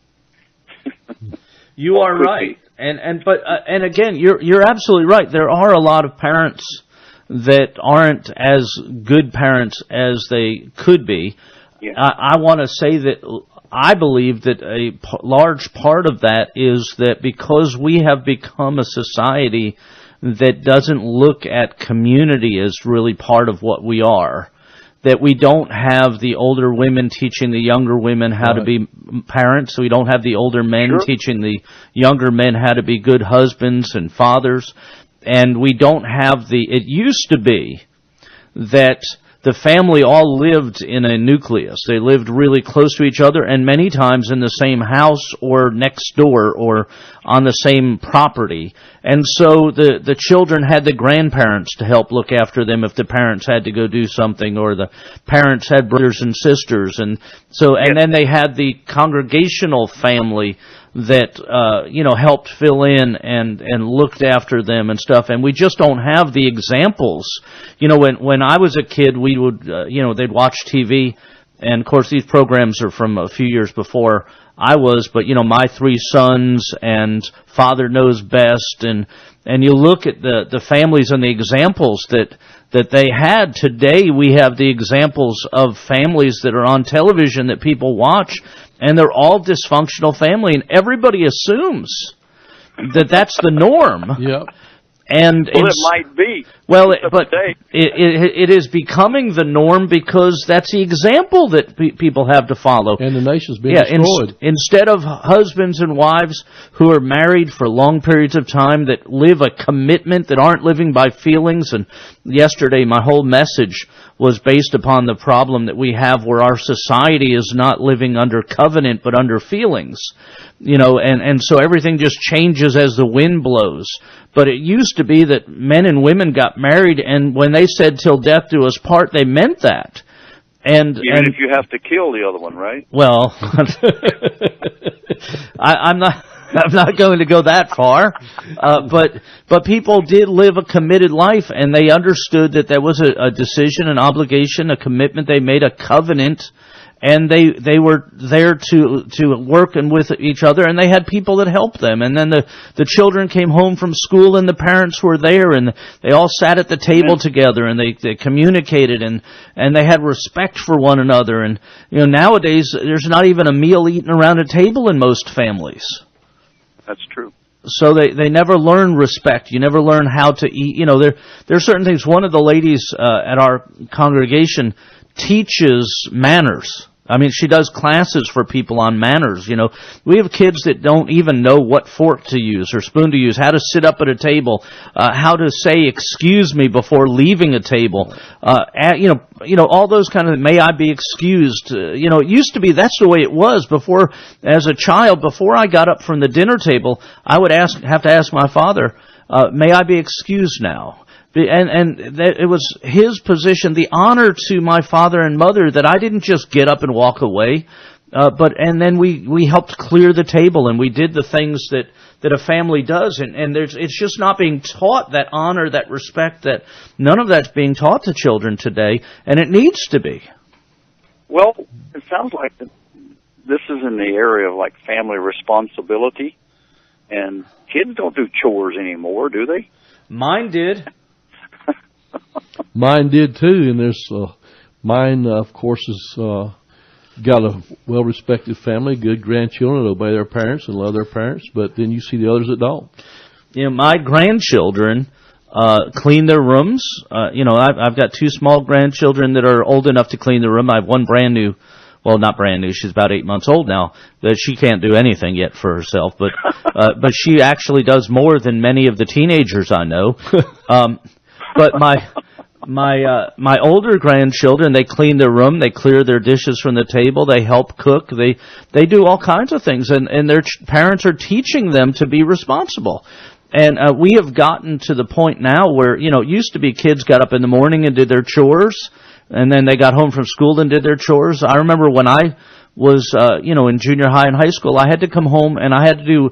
You are right, and again, you're absolutely right. There are a lot of parents that aren't as good parents as they could be. Yeah. I want to say that I believe that a large part of that is that because we have become a society that doesn't look at community as really part of what we are, that we don't have the older women teaching the younger women how to be parents, so we don't have the older men teaching the younger men how to be good husbands and fathers, and we don't have it used to be that the family all lived in a nucleus. They lived really close to each other and many times in the same house or next door or on the same property. And so the children had the grandparents to help look after them if the parents had to go do something, or the parents had brothers and sisters. And so, and then they had the congregational family that helped fill in and looked after them and stuff. And we just don't have the examples. You know, when I was a kid, we would they'd watch TV, and of course these programs are from a few years before I was, but My Three Sons and Father Knows Best, and you look at the families and the examples that they had. Today we have the examples of families that are on television that people watch, and they're all dysfunctional family, and everybody assumes that that's the norm. Yep. And it might be. Well, but it is becoming the norm because that's the example that people have to follow. And the nation's being destroyed. Instead of husbands and wives who are married for long periods of time, that live a commitment, that aren't living by feelings. And yesterday, my whole message was based upon the problem that we have where our society is not living under covenant but under feelings. And so everything just changes as the wind blows. But it used to be that men and women got married, and when they said "till death do us part," they meant that. And even if you have to kill the other one, right? Well, I'm not going to go that far. But people did live a committed life, and they understood that there was a decision, an obligation, a commitment. They made a covenant. And they were there to work and with each other, and they had people that helped them. And then the children came home from school, and the parents were there, and they all sat at the table together, and they communicated, and they had respect for one another. And nowadays there's not even a meal eaten around a table in most families. That's true. So they never learn respect. You never learn how to eat. There are certain things. One of the ladies at our congregation teaches manners. I mean, she does classes for people on manners. We have kids that don't even know what fork to use or spoon to use, how to sit up at a table, how to say "excuse me" before leaving a table. All those kind of, "may I be excused." It used to be that's the way it was before. As a child, before I got up from the dinner table, I would have to ask my father, "May I be excused now?" And it was his position, the honor to my father and mother, that I didn't just get up and walk away, and then we helped clear the table, and we did the things that a family does, and it's just not being taught, that honor, that respect, that none of that's being taught to children today, and it needs to be. Well, it sounds like this is in the area of like family responsibility, and kids don't do chores anymore, do they? Mine did. Mine did too, and there's mine, of course, has got a well-respected family, good grandchildren that obey their parents and love their parents. But then you see the others that don't. My grandchildren clean their rooms. I've got two small grandchildren that are old enough to clean the room. I have one brand new. Well, not brand new. She's about 8 months old now. That she can't do anything yet for herself, but she actually does more than many of the teenagers I know. But my older grandchildren, they clean their room, they clear their dishes from the table, they help cook, they do all kinds of things, and their parents are teaching them to be responsible. And we have gotten to the point now where, it used to be kids got up in the morning and did their chores, and then they got home from school and did their chores. I remember when I was, in junior high and high school, I had to come home and I had to do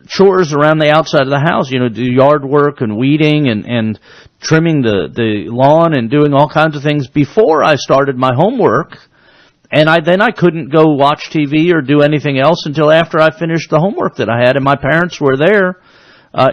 chores around the outside of the house, do yard work and weeding and trimming the lawn and doing all kinds of things before I started my homework. And then I couldn't go watch TV or do anything else until after I finished the homework that I had, and my parents were there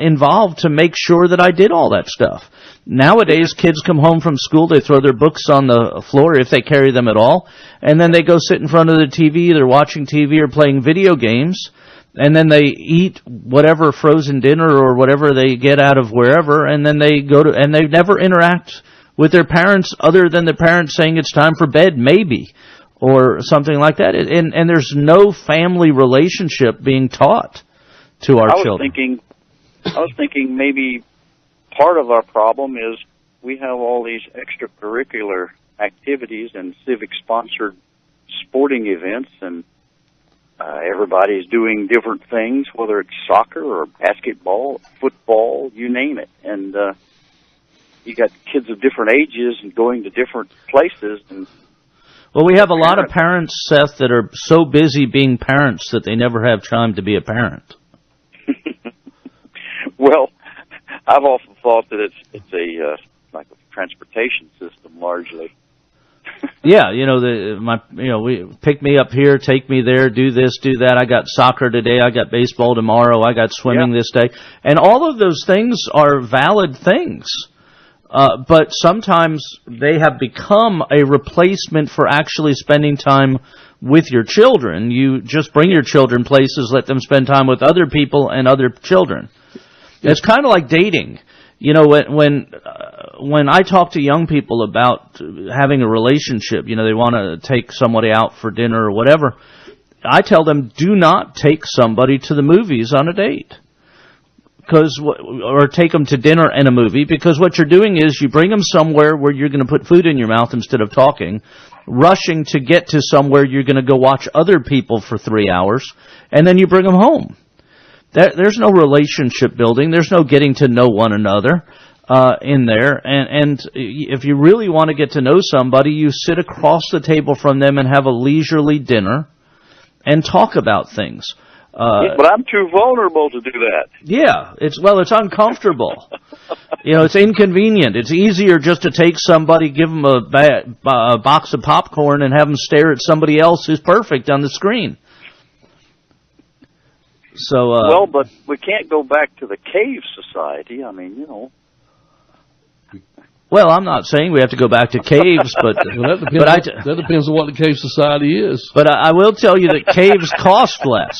involved to make sure that I did all that stuff. Nowadays, kids come home from school, they throw their books on the floor, if they carry them at all, and then they go sit in front of the TV, they're watching TV or playing video games, and then they eat whatever frozen dinner or whatever they get out of wherever, and then they and they never interact with their parents other than the parents saying it's time for bed, maybe, or something like that. And there's no family relationship being taught to our children. I was thinking maybe part of our problem is we have all these extracurricular activities and civic-sponsored sporting events, and everybody's doing different things, whether it's soccer or basketball, football, you name it. And you got kids of different ages and going to different places. And well, we have a lot of parents, Seth, that are so busy being parents that they never have time to be a parent. Well, I've often thought that it's a like a transportation system largely. Yeah, we pick me up here, take me there, do this, do that. I got soccer today, I got baseball tomorrow, I got swimming this day. And all of those things are valid things. But sometimes they have become a replacement for actually spending time with your children. You just bring your children places, let them spend time with other people and other children. It's kind of like dating. When I talk to young people about having a relationship, they want to take somebody out for dinner or whatever, I tell them, do not take somebody to the movies on a date. Or take them to dinner and a movie, because what you're doing is you bring them somewhere where you're going to put food in your mouth instead of talking, rushing to get to somewhere you're going to go watch other people for 3 hours, and then you bring them home. There's no relationship building. There's no getting to know one another in there. And if you really want to get to know somebody, you sit across the table from them and have a leisurely dinner and talk about things. But I'm too vulnerable to do that. Yeah, it's uncomfortable. It's inconvenient. It's easier just to take somebody, give them a box of popcorn, and have them stare at somebody else who's perfect on the screen. So, well, but we can't go back to the cave society. I mean, Well, I'm not saying we have to go back to caves, but that depends on what the cave society is. But I will tell you that caves cost less.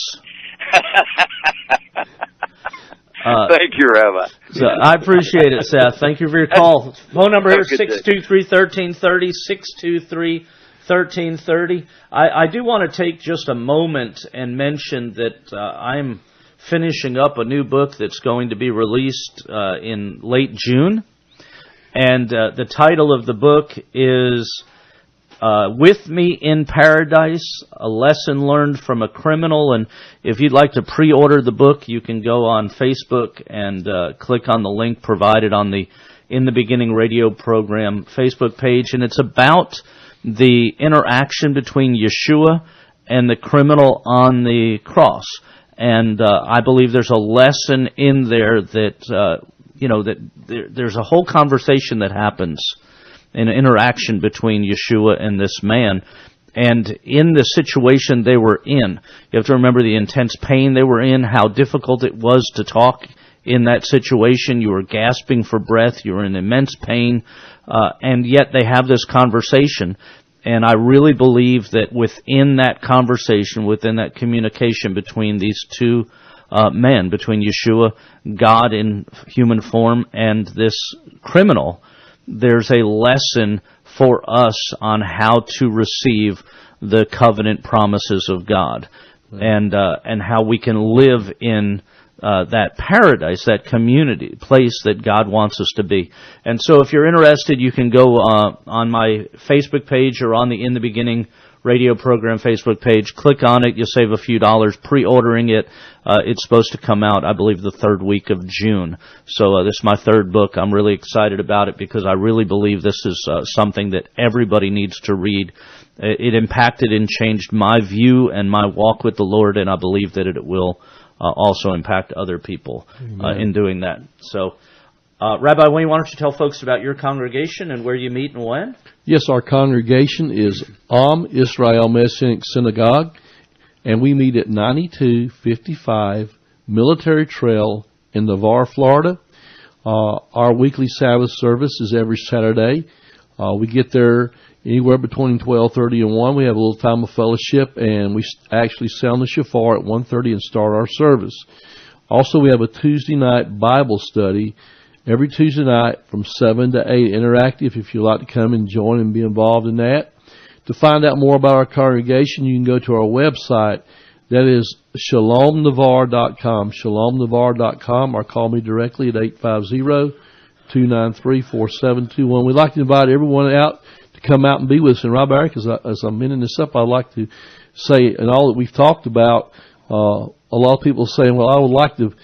Thank you, Rabbi. So I appreciate it, Seth. Thank you for your call. Phone number here is 623-1330, 623-1330. I do want to take just a moment and mention that I'm finishing up a new book that's going to be released in late June. And the title of the book is With Me in Paradise, A Lesson Learned from a Criminal. And if you'd like to pre-order the book, you can go on Facebook and click on the link provided on the In the Beginning radio program Facebook page. And it's about the interaction between Yeshua and the criminal on the cross. And I believe there's a lesson in there that, there's a whole conversation that happens, an interaction between Yeshua and this man. And in the situation they were in, you have to remember the intense pain they were in, how difficult it was to talk in that situation. You were gasping for breath. You were in immense pain. And yet they have this conversation. And I really believe that within that conversation, within that communication between these two men, between Yeshua, God in human form, and this criminal, there's a lesson for us on how to receive the covenant promises of God, and how we can live in that paradise, that community, place that God wants us to be. And so if you're interested, you can go on my Facebook page or on the In the Beginning radio program Facebook page. Click on it. You'll save a few dollars pre-ordering it. It's supposed to come out, I believe, the third week of June. So this is my third book. I'm really excited about it because I really believe this is something that everybody needs to read. It impacted and changed my view and my walk with the Lord, and I believe that it will also impact other people in doing that. So, Rabbi Wayne, why don't you tell folks about your congregation and where you meet and when? Yes, our congregation is Israel Messianic Synagogue, and we meet at 9255 Military Trail in Navarre, Florida. Our weekly Sabbath service is every Saturday. We get there anywhere between 12:30 and 1. We have a little time of fellowship, and we actually sound the shofar at 1:30 and start our service. Also, we have a Tuesday night Bible study every Tuesday night from 7 to 8, interactive, if you'd like to come and join and be involved in that. To find out more about our congregation, you can go to our website. That is shalomnavar.com, shalomnavar.com, or call me directly at 850-293-4721. We'd like to invite everyone out to come out and be with us. And Rob Eric, as I'm ending this up, I'd like to say, and all that we've talked about, a lot of people are saying, well, I would like to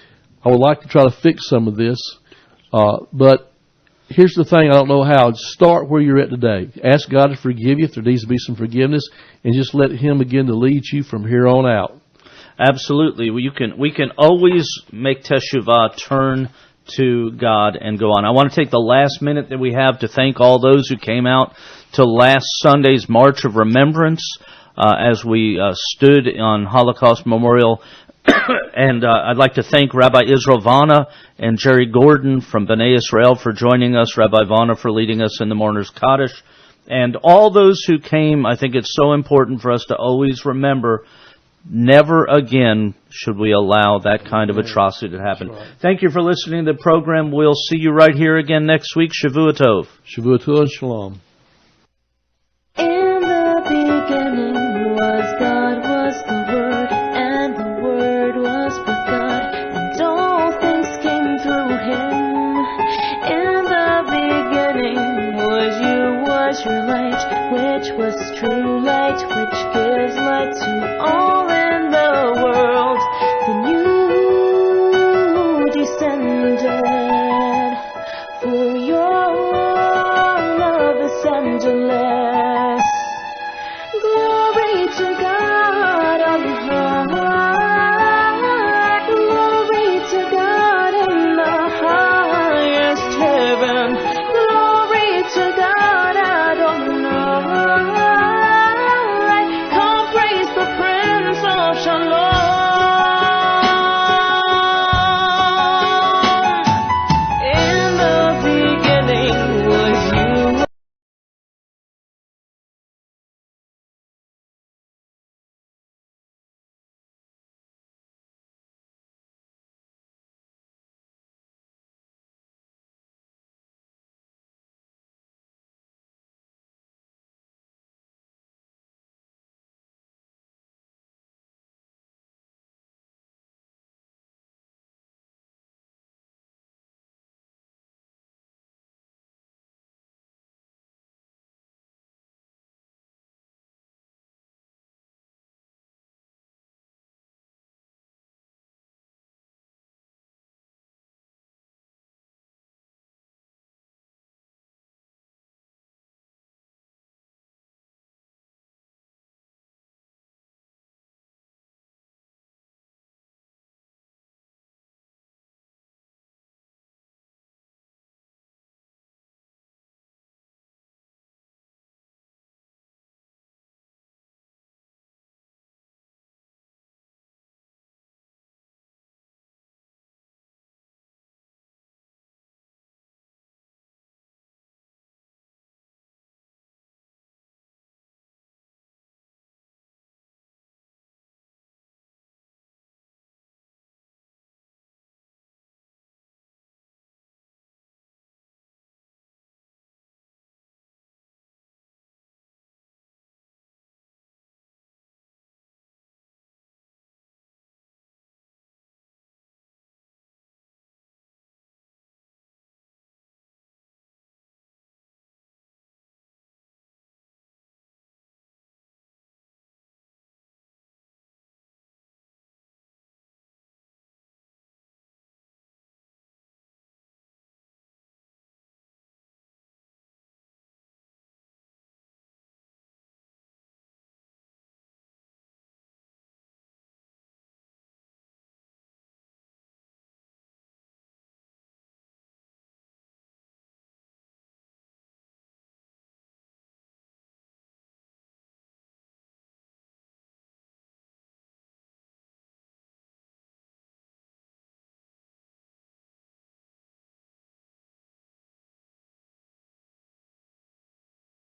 try to fix some of this. But here's the thing, I don't know how. Start where you're at today. Ask God to forgive you if there needs to be some forgiveness, and just let Him begin to lead you from here on out. Absolutely. We can always make teshuvah, turn to God and go on. I want to take the last minute that we have to thank all those who came out to last Sunday's March of Remembrance as we stood on Holocaust Memorial. And I'd like to thank Rabbi Israel Vana and Jerry Gordon from B'nai Israel for joining us, Rabbi Vana for leading us in the Mourner's Kaddish, and all those who came. I think it's so important for us to always remember, never again should we allow that kind of atrocity to happen. Right. Thank you for listening to the program. We'll see you right here again next week. Shavua Tov. Shavua Tov and Shalom. In the beginning was God, was the Word, and the Word was with God, and all things came through Him. In the beginning was your light, which was true light, which gives light to all in the world. Then you descended, for your love ascended.